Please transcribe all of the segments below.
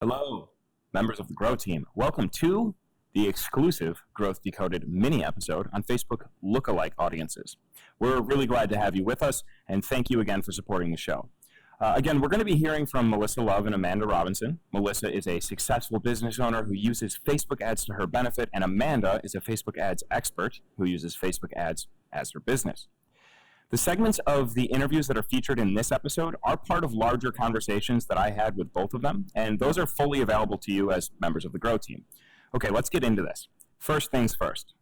Hello, members of the Grow team. Welcome to the exclusive Growth Decoded mini episode on Facebook Lookalike Audiences. We're really glad to have you with us, and thank you again for supporting the show. Again, we're going to be hearing from Melissa Love and Amanda Robinson. Melissa is a successful business owner who uses Facebook ads to her benefit, and Amanda is a Facebook ads expert who uses Facebook ads as her business. The segments of the interviews that are featured in this episode are part of larger conversations that I had with both of them, and those are fully available to you as members of the Grow team. Okay, let's get into this. First things first,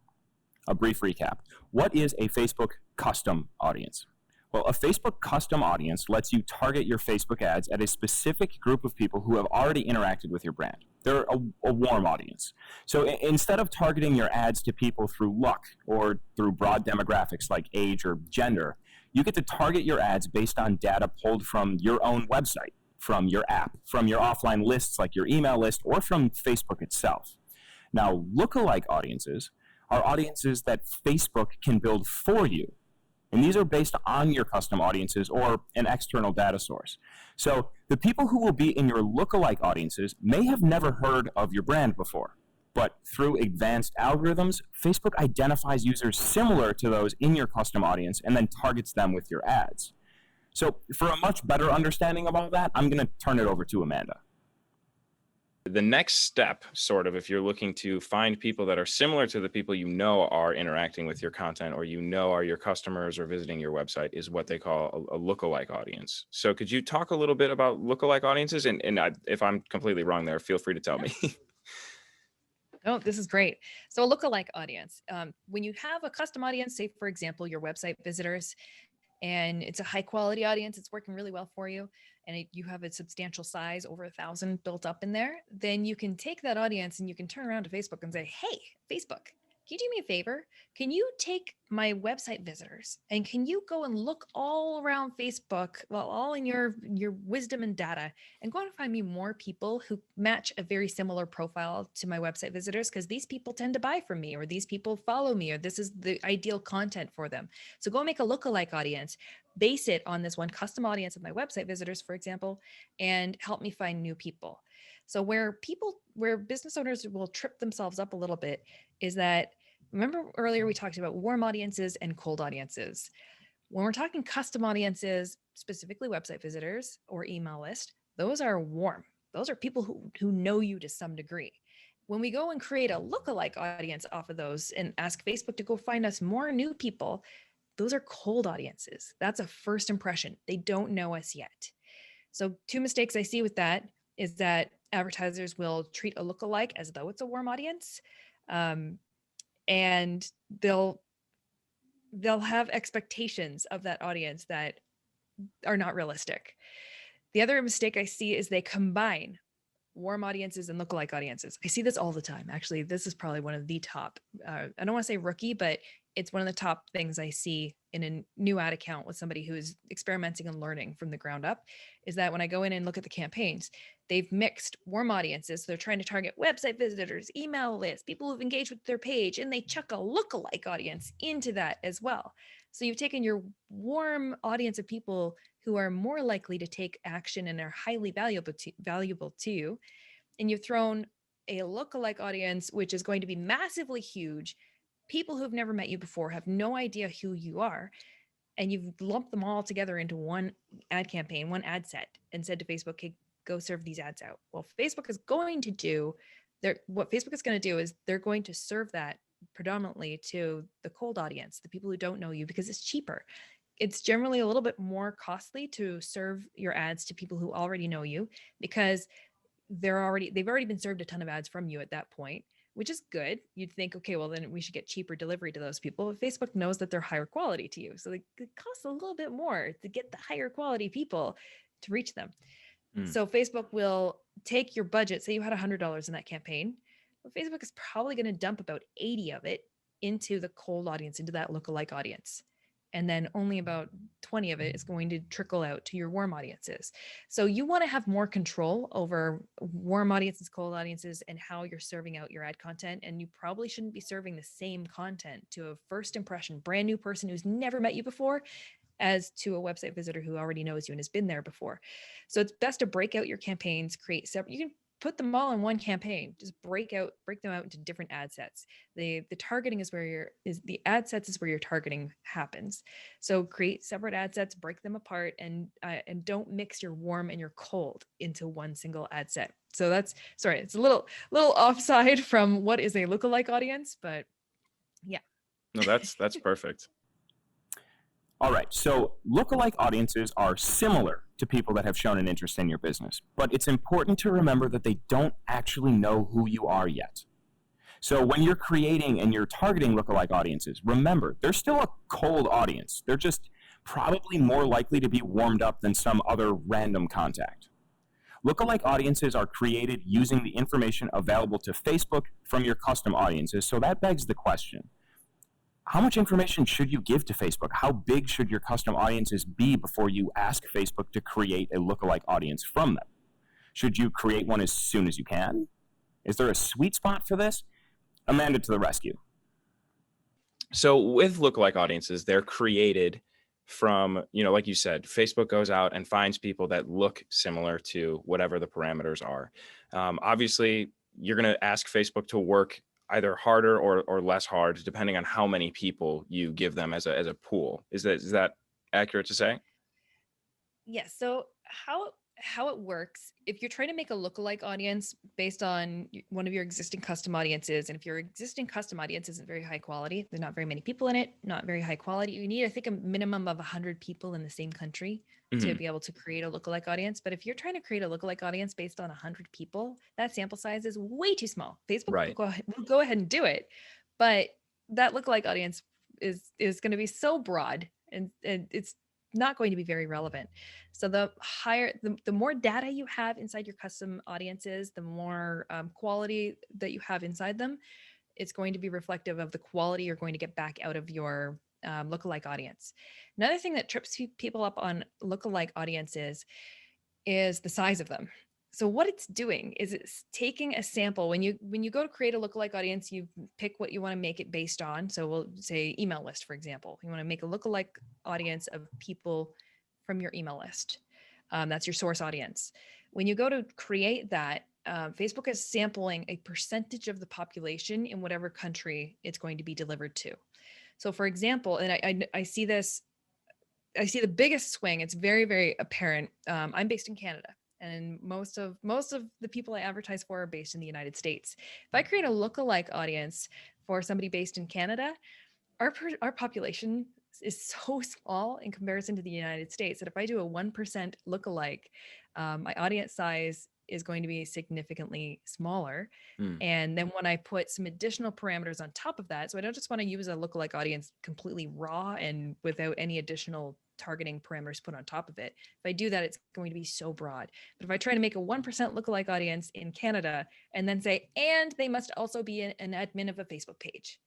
a brief recap. What is a Facebook custom audience? Well, a Facebook custom audience lets you target your Facebook ads at a specific group of people who have already interacted with your brand. They're a warm audience. So instead of targeting your ads to people through luck or through broad demographics like age or gender, you get to target your ads based on data pulled from your own website, from your app, from your offline lists like your email list, or from Facebook itself. Now, lookalike audiences are audiences that Facebook can build for you. And these are based on your custom audiences or an external data source. So the people who will be in your lookalike audiences may have never heard of your brand before, but through advanced algorithms, Facebook identifies users similar to those in your custom audience and then targets them with your ads. So for a much better understanding of all that, I'm going to turn it over to Amanda. The next step, sort of, if you're looking to find people that are similar to the people you know are interacting with your content or you know are your customers or visiting your website, is what they call a lookalike audience. So could you talk a little bit about lookalike audiences? And if I'm completely wrong there, feel free to tell me. Oh, this is great. So a lookalike audience, when you have a custom audience, say, for example, your website visitors, and it's a high quality audience, it's working really well for you, and you have a substantial size, over 1,000 built up in there, then you can take that audience and you can turn around to Facebook and say, hey, Facebook, can you do me a favor? Can you take my website visitors and can you go and look all around Facebook, well, all in your wisdom and data, and go and find me more people who match a very similar profile to my website visitors, because these people tend to buy from me, or these people follow me, or this is the ideal content for them. So go make a lookalike audience, base it on this one custom audience of my website visitors, for example, and help me find new people. So where business owners will trip themselves up a little bit is that, remember earlier we talked about warm audiences and cold audiences. When we're talking custom audiences, specifically website visitors or email list, those are warm. Those are people who know you to some degree. When we go and create a lookalike audience off of those and ask Facebook to go find us more new people, those are cold audiences. That's a first impression. They don't know us yet. So two mistakes I see with that is that advertisers will treat a lookalike as though it's a warm audience. And they'll have expectations of that audience that are not realistic. The other mistake I see is they combine warm audiences and lookalike audiences. I see this all the time. Actually, this is probably one of the top, I don't want to say rookie, but it's one of the top things I see in a new ad account with somebody who is experimenting and learning from the ground up, is that when I go in and look at the campaigns, they've mixed warm audiences. So they're trying to target website visitors, email lists, people who've engaged with their page, and they chuck a lookalike audience into that as well. So you've taken your warm audience of people who are more likely to take action and are highly valuable to you, and you've thrown a lookalike audience, which is going to be massively huge. People who've never met you before have no idea who you are, and you've lumped them all together into one ad campaign, one ad set, and said to Facebook, okay, go serve these ads out. Well, what Facebook is going to do is they're going to serve that predominantly to the cold audience, the people who don't know you, because it's cheaper. It's generally a little bit more costly to serve your ads to people who already know you, because they've already been served a ton of ads from you at that point, which is good. You'd think, okay, well, then we should get cheaper delivery to those people. But Facebook knows that they're higher quality to you. So it costs a little bit more to get the higher quality people to reach them. So Facebook will take your budget. Say you had $100 in that campaign. Well, Facebook is probably going to dump about 80 of it into the cold audience, into that lookalike audience. And then only about 20 of it is going to trickle out to your warm audiences. So you want to have more control over warm audiences, cold audiences, and how you're serving out your ad content. And you probably shouldn't be serving the same content to a first impression, brand new person who's never met you before, as to a website visitor who already knows you and has been there before. So it's best to break out your campaigns, create separate. You can put them all in one campaign. Just break them out into different ad sets. The targeting is where the ad sets is where your targeting happens. So create separate ad sets, break them apart, and don't mix your warm and your cold into one single ad set. So it's a little offside from what is a lookalike audience, but yeah. No, that's perfect. All right, so lookalike audiences are similar to people that have shown an interest in your business, but it's important to remember that they don't actually know who you are yet. So when you're creating and you're targeting lookalike audiences, remember, they're still a cold audience. They're just probably more likely to be warmed up than some other random contact. Lookalike audiences are created using the information available to Facebook from your custom audiences, so that begs the question. How much information should you give to Facebook? How big should your custom audiences be before you ask Facebook to create a lookalike audience from them? Should you create one as soon as you can? Is there a sweet spot for this? Amanda to the rescue. So with lookalike audiences, they're created from, like you said, Facebook goes out and finds people that look similar to whatever the parameters are. Obviously, you're going to ask Facebook to work either harder or less hard, depending on how many people you give them as a pool. Is that accurate to say? Yes. So how it works, if you're trying to make a lookalike audience based on one of your existing custom audiences, and if your existing custom audience isn't very high quality, there's not very many people in it, not very high quality, you need, I think, a minimum of 100 people in the same country to be able to create a lookalike audience. But if you're trying to create a lookalike audience based on 100 people, that sample size is way too small. Facebook will go ahead and do it, but that lookalike audience is going to be so broad, and it's not going to be very relevant. So the more data you have inside your custom audiences, the more quality that you have inside them, it's going to be reflective of the quality you're going to get back out of your lookalike audience. Another thing that trips people up on lookalike audiences is the size of them. So what it's doing is it's taking a sample. When you go to create a lookalike audience, you pick what you want to make it based on. So we'll say email list, for example. You want to make a lookalike audience of people from your email list. That's your source audience. When you go to create that, Facebook is sampling a percentage of the population in whatever country it's going to be delivered to. So for example, and I see this, I see the biggest swing. It's very, very apparent. I'm based in Canada, and most of the people I advertise for are based in the United States. If I create a lookalike audience for somebody based in Canada, our population is so small in comparison to the United States that if I do a 1% lookalike, my audience size is going to be significantly smaller. And then when I put some additional parameters on top of that, so I don't just want to use a lookalike audience completely raw and without any additional targeting parameters put on top of it. If I do that, it's going to be so broad. But if I try to make a 1% lookalike audience in Canada and then say, and they must also be an admin of a Facebook page,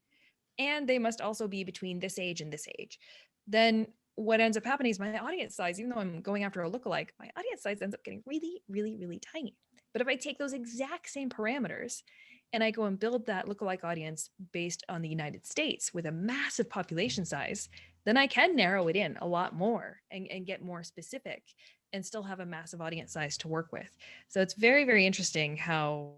and they must also be between this age and this age, then what ends up happening is my audience size, even though I'm going after a lookalike, my audience size ends up getting really, really, really tiny. But if I take those exact same parameters and I go and build that lookalike audience based on the United States with a massive population size, then I can narrow it in a lot more and get more specific and still have a massive audience size to work with. So it's very, very interesting how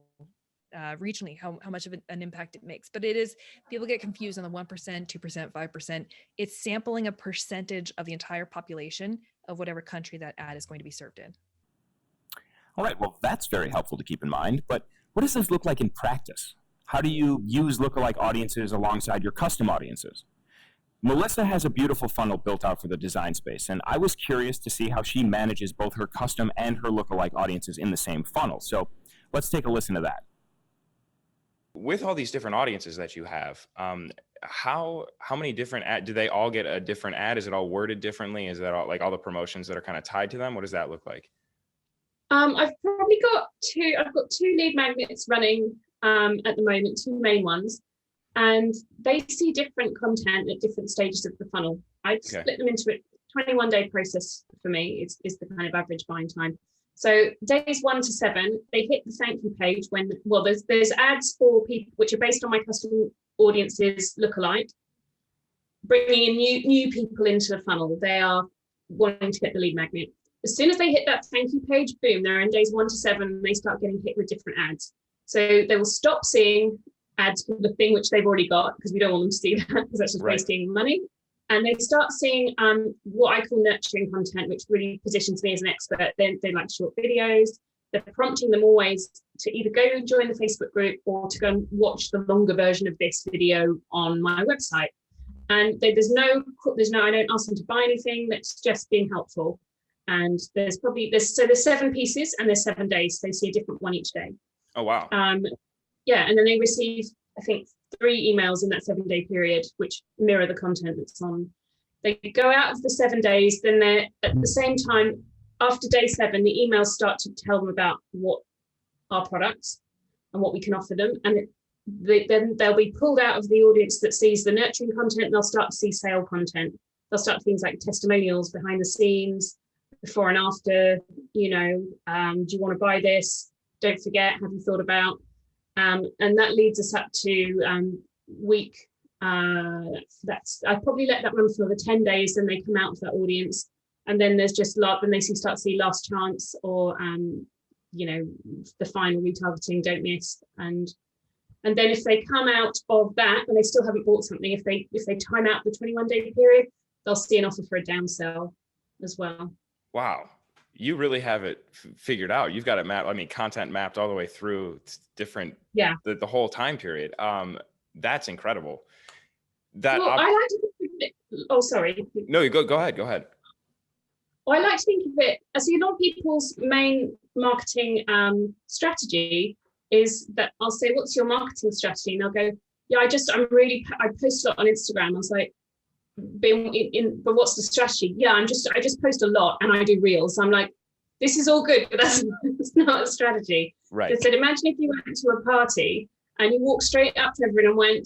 regionally, how much of an impact it makes. But it is, people get confused on the 1%, 2%, 5%. It's sampling a percentage of the entire population of whatever country that ad is going to be served in. All right, well, that's very helpful to keep in mind, but what does this look like in practice? How do you use lookalike audiences alongside your custom audiences? Melissa has a beautiful funnel built out for the design space, and I was curious to see how she manages both her custom and her lookalike audiences in the same funnel. So let's take a listen to that. With all these different audiences that you have, how many different ad, do they all get a different ad? Is it all worded differently? Is that all, like all the promotions that are kind of tied to them? What does that look like? I've probably got two lead magnets running at the moment, two main ones, and they see different content at different stages of the funnel. I'd split them into a 21-day process for me is the kind of average buying time. So days 1 to 7, they hit the thank you page when, well, there's ads for people which are based on my custom audiences lookalike, bringing in new people into the funnel. They are wanting to get the lead magnet. As soon as they hit that thank you page, boom, they're in days 1 to 7, and they start getting hit with different ads. So they will stop seeing ads for the thing which they've already got, because we don't want them to see that, because that's just wasting money. And they start seeing what I call nurturing content, which really positions me as an expert. They like short videos. They're prompting them always to either go and join the Facebook group or to go and watch the longer version of this video on my website. And there's no, I don't ask them to buy anything. That's just being helpful. And there's 7 pieces, and there's 7 days. So they see a different one each day. Oh, wow. Yeah, and then they receive, I think, 3 emails in that 7-day period, which mirror the content that's on. They go out of the 7 days, then they're at the same time, after day 7, the emails start to tell them about what our products and what we can offer them. And then they'll be pulled out of the audience that sees the nurturing content, and they'll start to see sale content. They'll start things like testimonials, behind the scenes, before and after, do you want to buy this? Don't forget, have you thought about? And that leads us up to week, I probably let that run for another 10 days, then they come out of that audience. And then there's just then they start to see last chance, or, the final retargeting, don't miss. And then if they come out of that and they still haven't bought something, if they time out the 21-day period, they'll see an offer for a downsell as well. Wow. You really have it figured out. You've got it mapped. I mean, content mapped all the way through different, the whole time period. That's incredible. I like to think of it, sorry. No, go ahead. Well, I like to think of it as a lot of people's main marketing strategy is that I'll say, what's your marketing strategy? And they'll go, yeah, I post a lot on Instagram. I was like, but what's the strategy? Yeah, I just post a lot and I do reels. I'm like, this is all good, but that's not a strategy. Right. I said, imagine if you went to a party and you walked straight up to everyone and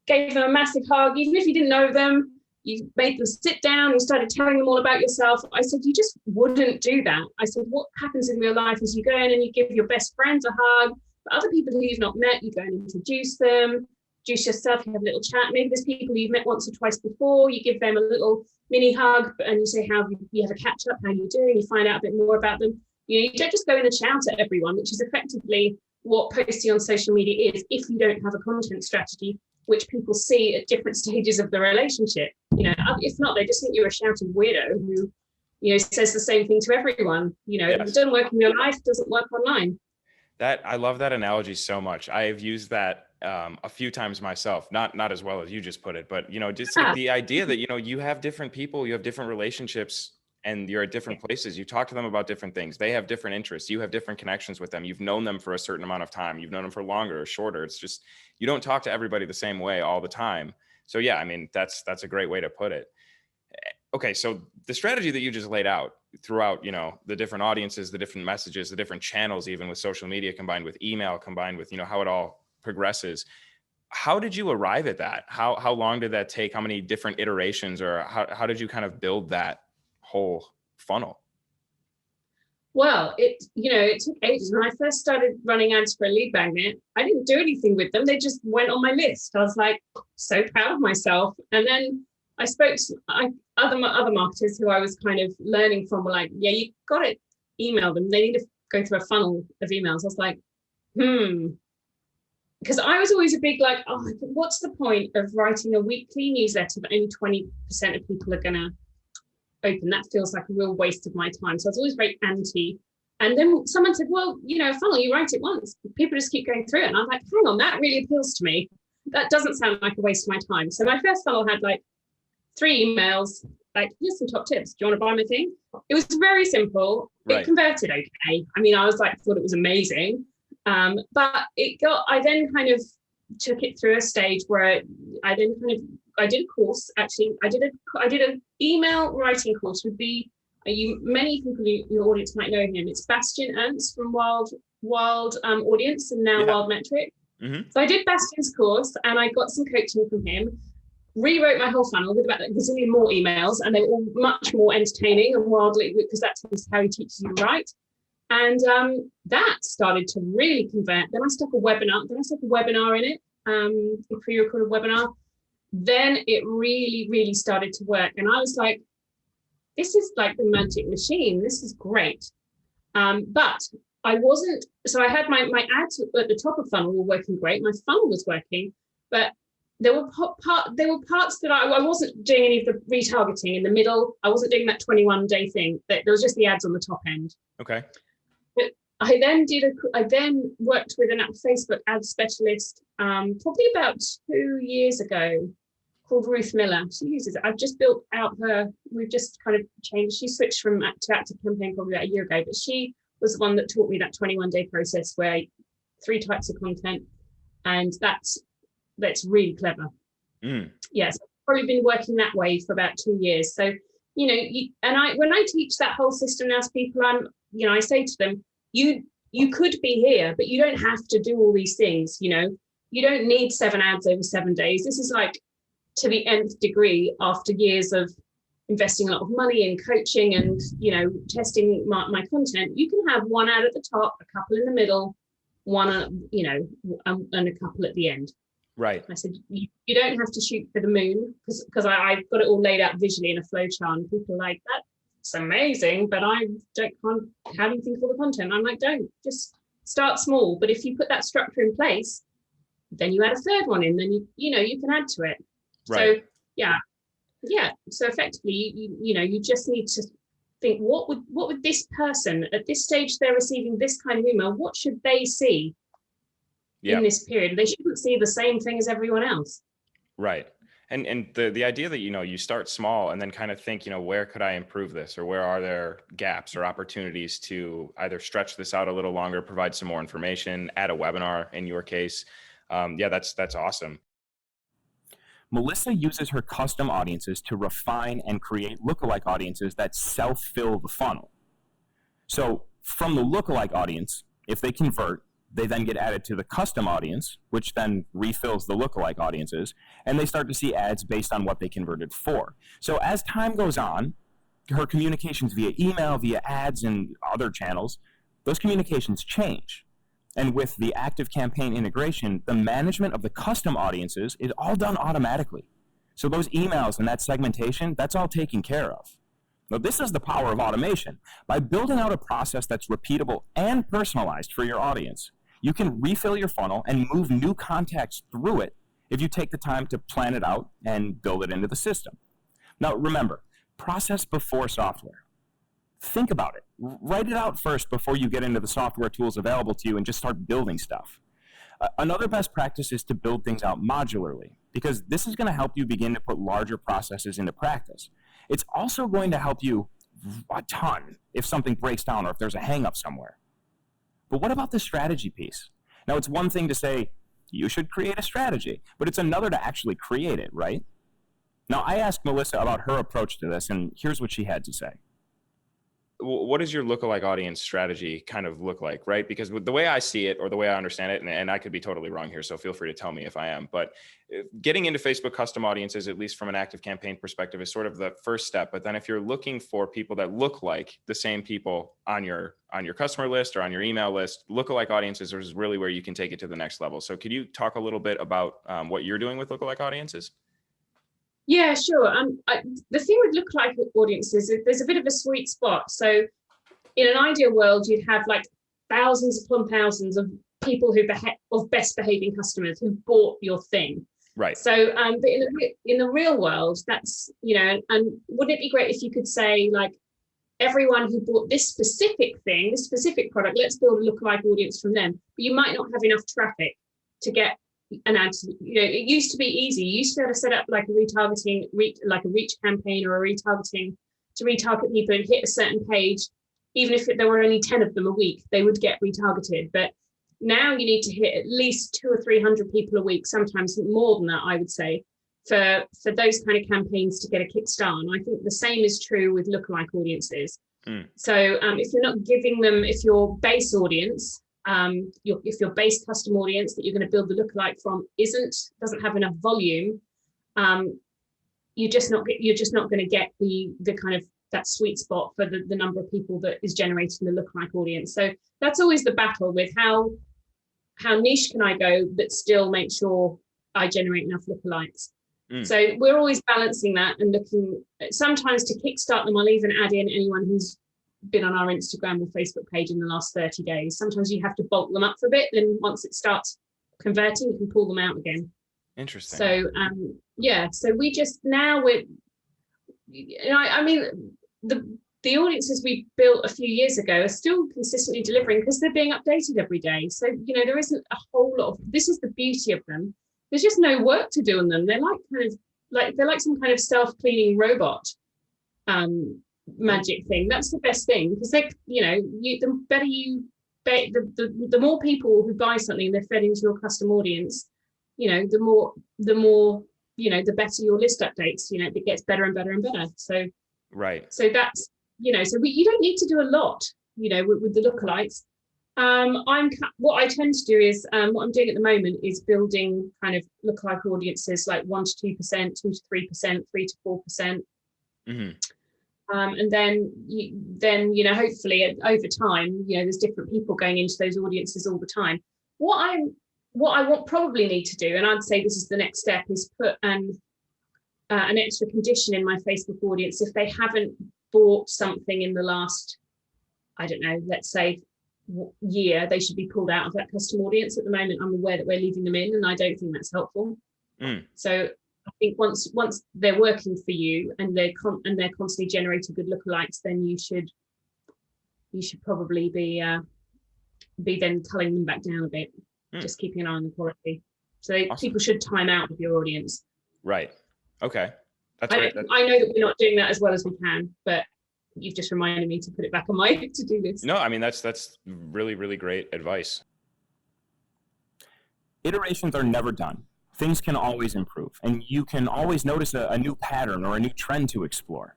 gave them a massive hug, even if you didn't know them, you made them sit down and started telling them all about yourself. I said, you just wouldn't do that. I said, what happens in real life is you go in and you give your best friends a hug, but other people who you've not met, you go and introduce them, introduce yourself, you have a little chat. Maybe there's people you've met once or twice before, you give them a little mini hug and you say how you have a catch up, how you doing, you find out a bit more about them. You don't just go in and shout at everyone, which is effectively what posting on social media is if you don't have a content strategy, which people see at different stages of the relationship. If not, they just think you're a shouting weirdo who, says the same thing to everyone. If it doesn't work in real life, it doesn't work online. I love that analogy so much. I have used that a few times myself, not as well as you just put it, but just like the idea that you have different people, you have different relationships, and you're at different places. You talk to them about different things. They have different interests. You have different connections with them. You've known them for a certain amount of time. You've known them for longer or shorter. It's just, you don't talk to everybody the same way all the time. So yeah, I mean, that's a great way to put it. Okay. So the strategy that you just laid out throughout, the different audiences, the different messages, the different channels, even with social media, combined with email, combined with, how it all progresses. How did you arrive at that? How long did that take? How many different iterations, or how did you kind of build that whole funnel? Well, it took ages. When I first started running ads for a lead magnet, I didn't do anything with them. They just went on my list. I was like, so proud of myself. And then I spoke to other marketers who I was kind of learning from, were like, yeah, you got to email them. They need to go through a funnel of emails. I was like, because I was always a big like, oh, what's the point of writing a weekly newsletter that only 20% of people are going to open? That feels like a real waste of my time. So I was always very anti. And then someone said, well, a funnel, you write it once, people just keep going through it. And I'm like, hang on, that really appeals to me. That doesn't sound like a waste of my time. So my first funnel had like 3 emails, like, here's some top tips. Do you want to buy my thing? It was very simple. Right. It converted okay. I mean, I was like, thought it was amazing. But I then kind of took it through a stage where I did a course. Actually, I did an email writing course with many people in your audience might know him. It's Bastian Ernst from Wild Audience and now Wild Metric. Mm-hmm. So I did Bastian's course and I got some coaching from him, rewrote my whole funnel with about a gazillion more emails, and they were all much more entertaining and wildly, because that's how he teaches you to write. And that started to really convert. Then I stuck a webinar in it, a pre-recorded webinar. Then it really, really started to work. And I was like, this is like the magic machine. This is great. But I wasn't, so I had my ads at the top of funnel were working great. My funnel was working, but there were parts that I wasn't doing any of the retargeting in the middle. I wasn't doing that 21-day thing. There was just the ads on the top end. Okay. But I then worked with a Facebook ad specialist probably about 2 years ago, called Ruth Miller. She uses it. I've just built out we've just kind of changed. She switched to ActiveCampaign probably about a year ago, but she was the one that taught me that 21-day process where 3 types of content, and that's really clever. Yes, I've probably been working that way for about 2 years. So, when I teach that whole system now to people, I say to them, you could be here, but you don't have to do all these things. You don't need 7 ads over 7 days. This is like to the nth degree after years of investing a lot of money in coaching and, testing my content. You can have 1 ad at the top, a couple in the middle, one, and a couple at the end. Right. I said, you don't have to shoot for the moon, because I've got it all laid out visually in a flow chart. And people are like, that's amazing, but how do you think of all the content? I'm like, don't, just start small. But if you put that structure in place, then you add a 3rd one in, then you can add to it. Right. So yeah. So effectively, you just need to think, what would this person at this stage, they're receiving this kind of email, what should they see in this period? They shouldn't see the same thing as everyone else. Right. And the idea that, you start small and then kind of think, where could I improve this, or where are there gaps or opportunities to either stretch this out a little longer, provide some more information, add a webinar in your case. That's awesome. Melissa uses her custom audiences to refine and create lookalike audiences that self-fill the funnel. So from the lookalike audience, if they convert, they then get added to the custom audience, which then refills the lookalike audiences, and they start to see ads based on what they converted for. So as time goes on, her communications via email, via ads, and other channels, those communications change. And with the ActiveCampaign integration, the management of the custom audiences is all done automatically. So those emails and that segmentation, that's all taken care of. Now, this is the power of automation. By building out a process that's repeatable and personalized for your audience, you can refill your funnel and move new contacts through it if you take the time to plan it out and build it into the system. Now, remember, process before software. Think about it. Write it out first before you get into the software tools available to you and just start building stuff. Another best practice is to build things out modularly, because this is going to help you begin to put larger processes into practice. It's also going to help you a ton if something breaks down or if there's a hang-up somewhere. But what about the strategy piece? Now, it's one thing to say you should create a strategy, but it's another to actually create it, right? Now, I asked Melissa about her approach to this, and here's what she had to say. What does your lookalike audience strategy kind of look like, right? Because the way I see it, or the way I understand it, and I could be totally wrong here, so feel free to tell me if I am, but getting into Facebook custom audiences, at least from an ActiveCampaign perspective, is sort of the first step. But then if you're looking for people that look like the same people on your customer list or on your email list, lookalike audiences is really where you can take it to the next level. So could you talk a little bit about what you're doing with lookalike audiences? Yeah, sure. The thing with lookalike audiences is there's a bit of a sweet spot. So in an ideal world, you'd have like thousands upon thousands of people of best behaving customers who bought your thing. Right. So, but in the real world, that's, and wouldn't it be great if you could say, like, everyone who bought this specific thing, this specific product, let's build a lookalike audience from them. But you might not have enough traffic to get an ad. It used to be easy. You used to be able to set up like a retargeting, like a reach campaign or a retargeting to retarget people and hit a certain page. Even if there were only 10 of them a week, they would get retargeted. But now you need to hit at least 200 or 300 people a week, sometimes more than that, I would say, for those kind of campaigns to get a kickstart. And I think the same is true with lookalike audiences. So if you're not giving them, if your base audience, if your base custom audience that you're going to build the lookalike from doesn't have enough volume, you're just not going to get the kind of that sweet spot for the number of people that is generating the lookalike audience. So that's always the battle with how niche can I go but still make sure I generate enough lookalikes. So we're always balancing that and looking sometimes to kickstart them. I'll even add in anyone who's been on our Instagram or Facebook page in the last 30 days. Sometimes you have to bulk them up for a bit. Then once it starts converting, you can pull them out again. Interesting. So so we just now I mean, the audiences we built a few years ago are still consistently delivering because they're being updated every day. So, there isn't a whole lot of, this is the beauty of them. There's just no work to do on them. They're they're like some kind of self-cleaning robot magic thing. That's the best thing because the better the more people who buy something, they're fed into your custom audience, the more the better your list updates, it gets better and better and better. So right. So that's you don't need to do a lot, with the lookalikes. What I tend to do is what I'm doing at the moment is building kind of lookalike audiences like 1 to 2%, 2 to 3%, 3 to 4%. And then hopefully over time, there's different people going into those audiences all the time. What I probably need to do, and I'd say this is the next step, is put an extra condition in my Facebook audience. If they haven't bought something in the last, I don't know, let's say year, they should be pulled out of that custom audience. At the moment, I'm aware that we're leaving them in, and I don't think that's helpful. So I think once they're working for you and they're constantly generating good lookalikes, then you should probably be then culling them back down a bit, just keeping an eye on the quality. So awesome. People should time out with your audience. Right. Okay. That's I right. know that we're not doing that as well as we can, but you've just reminded me to put it back on my to-do list. No, I mean, that's really, really great advice. Iterations are never done. Things can always improve, and you can always notice a new pattern or a new trend to explore.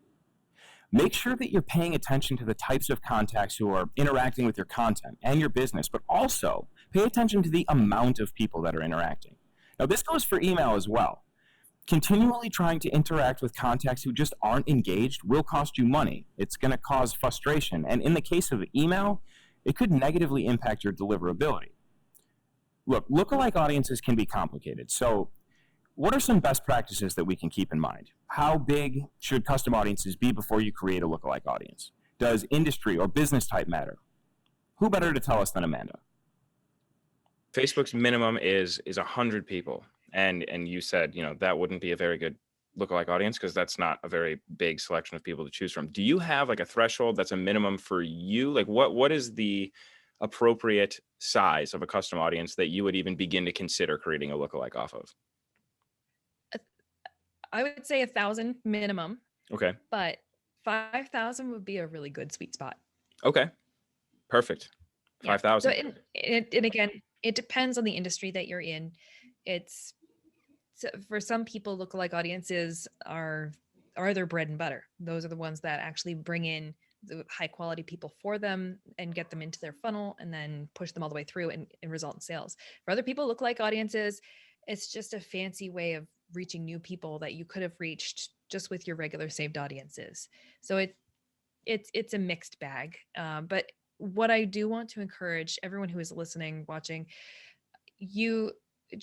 Make sure that you're paying attention to the types of contacts who are interacting with your content and your business, but also pay attention to the amount of people that are interacting. Now, this goes for email as well. Continually trying to interact with contacts who just aren't engaged will cost you money. It's going to cause frustration, and in the case of email, it could negatively impact your deliverability. Look, lookalike audiences can be complicated, so what are some best practices that we can keep in mind? How big should custom audiences be before you create a lookalike audience? Does industry or business type matter? Who better to tell us than Amanda? Facebook's minimum is 100 people. And you said, that wouldn't be a very good lookalike audience because that's not a very big selection of people to choose from. Do you have like a threshold that's a minimum for you? Like what is the appropriate size of a custom audience that you would even begin to consider creating a lookalike off of? I would say 1,000 minimum. Okay. But 5,000 would be a really good sweet spot. Okay. Perfect. 5,000. So and again, it depends on the industry that you're in. For some people, lookalike audiences are their bread and butter. Those are the ones that actually bring in the high quality people for them and get them into their funnel and then push them all the way through and result in sales. For other people, lookalike audiences, it's just a fancy way of reaching new people that you could have reached just with your regular saved audiences. So it's a mixed bag. But what I do want to encourage everyone who is listening, watching, you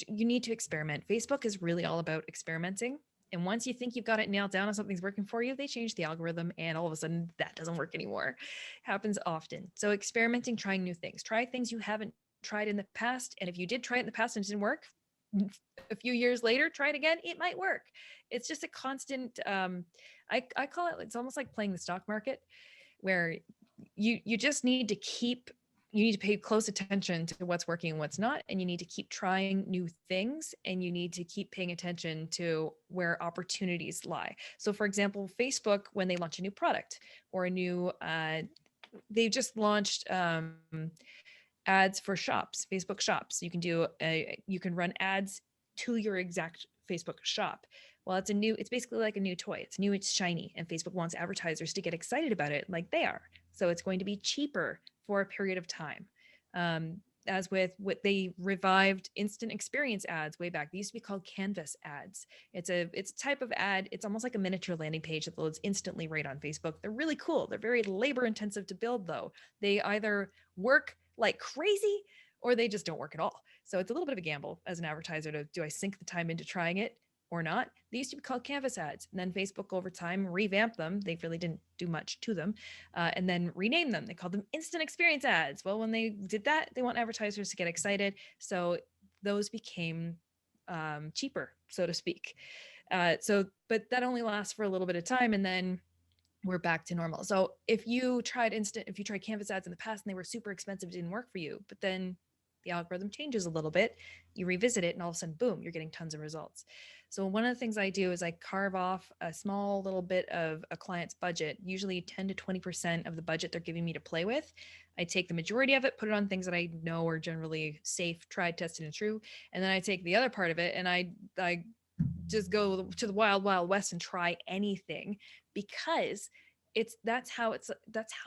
need to experiment. Facebook is really all about experimenting. And once you think you've got it nailed down and something's working for you, they change the algorithm and all of a sudden that doesn't work anymore. Happens often. So experimenting, trying new things, try things you haven't tried in the past. And if you did try it in the past and it didn't work, a few years later, try it again, it might work. It's just a constant, I call it, it's almost like playing the stock market where you just need to pay close attention to what's working and what's not. And you need to keep trying new things and you need to keep paying attention to where opportunities lie. So for example, Facebook, when they launch a new product or they've just launched ads for shops, Facebook shops. You can run ads to your exact Facebook shop. Well, it's basically like a new toy. It's new, it's shiny, and Facebook wants advertisers to get excited about it like they are. So it's going to be cheaper for a period of time. As with what they revived instant experience ads way back. They used to be called Canvas ads. It's a type of ad. It's almost like a miniature landing page that loads instantly right on Facebook. They're really cool. They're very labor intensive to build though. They either work like crazy or they just don't work at all. So it's a little bit of a gamble as an advertiser do I sink the time into trying it or not. They used to be called canvas ads. And then Facebook over time revamped them. They really didn't do much to them. And then renamed them. They called them instant experience ads. Well, when they did that, they want advertisers to get excited. So those became cheaper, so to speak. But that only lasts for a little bit of time. And then we're back to normal. So if you tried canvas ads in the past and they were super expensive, it didn't work for you, but then the algorithm changes a little bit, you revisit it, and all of a sudden, boom, you're getting tons of results. So one of the things I do is I carve off a small little bit of a client's budget, usually 10 to 20% of the budget they're giving me to play with. I take the majority of it, put it on things that I know are generally safe, tried, tested, and true. And then I take the other part of it and I just go to the wild, wild west and try anything, because that's how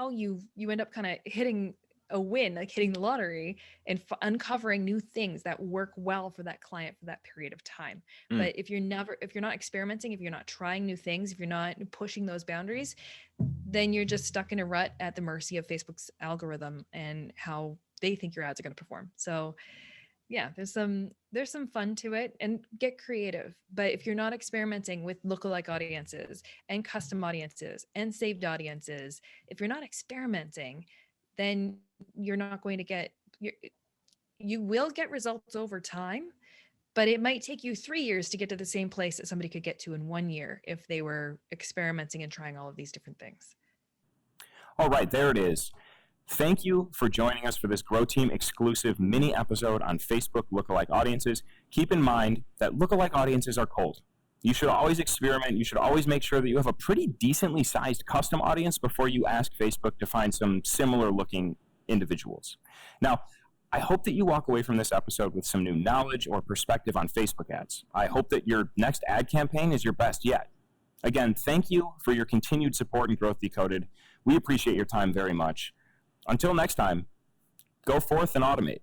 you end up kind of hitting a win, like hitting the lottery and uncovering new things that work well for that client for that period of time. But if you're not experimenting, if you're not trying new things, if you're not pushing those boundaries, then you're just stuck in a rut at the mercy of Facebook's algorithm and how they think your ads are going to perform. So yeah, there's some fun to it, and get creative. But if you're not experimenting with lookalike audiences and custom audiences and saved audiences, if you're not experimenting, then you're not going to get, you will get results over time, but it might take you 3 years to get to the same place that somebody could get to in 1 year if they were experimenting and trying all of these different things. All right, there it is. Thank you for joining us for this Grow Team exclusive mini episode on Facebook Lookalike Audiences. Keep in mind that lookalike audiences are cold. You should always experiment. You should always make sure that you have a pretty decently sized custom audience before you ask Facebook to find some similar looking individuals. Now, I hope that you walk away from this episode with some new knowledge or perspective on Facebook ads. I hope that your next ad campaign is your best yet. Again, thank you for your continued support in Growth Decoded. We appreciate your time very much. Until next time, go forth and automate.